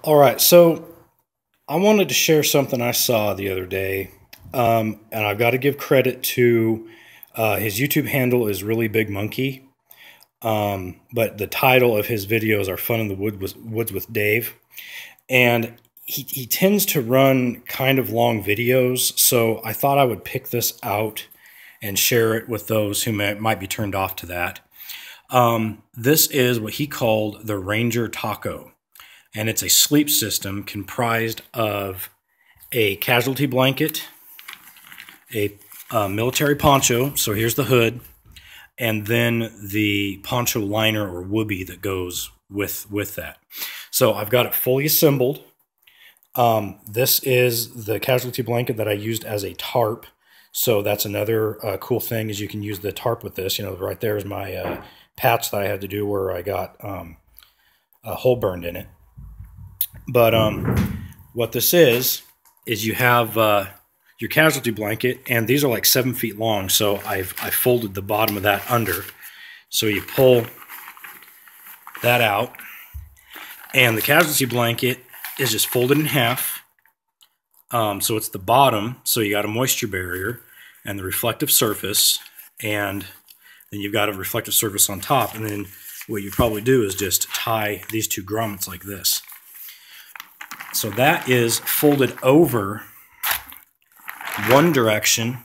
All right, so I wanted to share something I saw the other day, and I've got to give credit to his YouTube handle is Really Big Monkey, but the title of his videos are Fun in the Woods with Dave, and he tends to run kind of long videos, so I thought I would pick this out and share it with those who might be turned off to that. This is what he called the Ranger Taco. And it's a sleep system comprised of a casualty blanket, a military poncho, so here's the hood, and then the poncho liner or whoopee that goes with that. So I've got it fully assembled. This is the casualty blanket that I used as a tarp. So that's another cool thing is you can use the tarp with this. You know, right there is my patch that I had to do where I got a hole burned in it. But what this is you have your casualty blanket, and these are like 7 feet long. So I folded the bottom of that under. So you pull that out, and the casualty blanket is just folded in half. So it's the bottom. So you got a moisture barrier and the reflective surface, and then you've got a reflective surface on top. And then what you probably do is just tie these two grommets like this. So that is folded over one direction.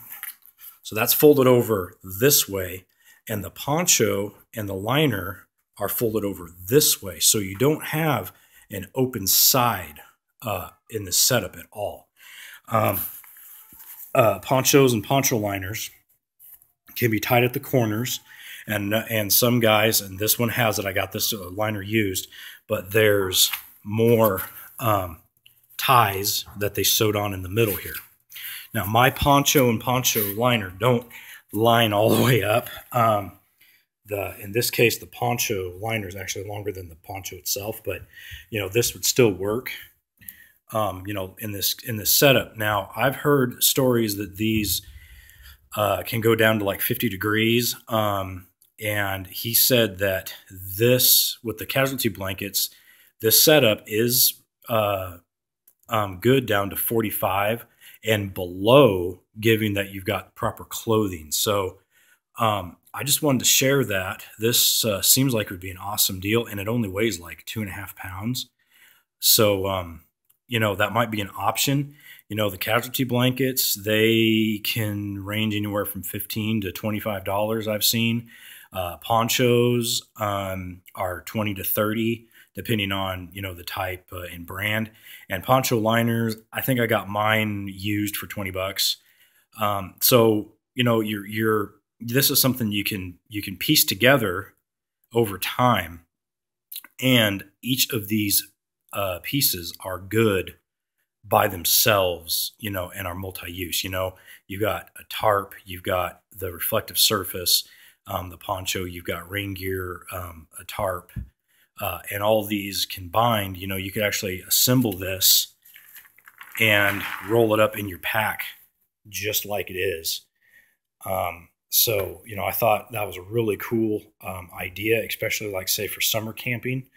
So that's folded over this way. And the poncho and the liner are folded over this way. So you don't have an open side in this setup at all. Ponchos and poncho liners can be tied at the corners. And some guys, and this one has it, I got this liner used, but there's more ties that they sewed on in the middle here. Now, my poncho and poncho liner don't line all the way up. In this case, the poncho liner is actually longer than the poncho itself, but you know, this would still work. You know, in this setup. Now, I've heard stories that these can go down to like 50 degrees. And he said that this, with the casualty blankets, this setup is good down to 45 and below, given that you've got proper clothing. So I just wanted to share that. This seems like it would be an awesome deal, and it only weighs like 2.5 pounds. So, you know, that might be an option. You know, the casualty blankets, they can range anywhere from $15 to $25 I've seen. Ponchos are 20 to 30, depending on, you know, the type and brand. And poncho liners, I think I got mine used for 20 bucks. So, you know, this is something you can piece together over time. And each of these pieces are good by themselves, you know, and are multi-use. You know, you've got a tarp, you've got the reflective surface, the poncho, you've got rain gear, a tarp, and all these combined, you know, you could actually assemble this and roll it up in your pack just like it is. So, you know, I thought that was a really cool idea, especially like, say, for summer camping.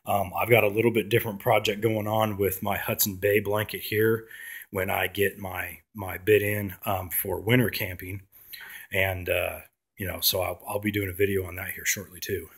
I've got a little bit different project going on with my Hudson Bay blanket here when I get my bid in for winter camping. And, you know, so I'll be doing a video on that here shortly too.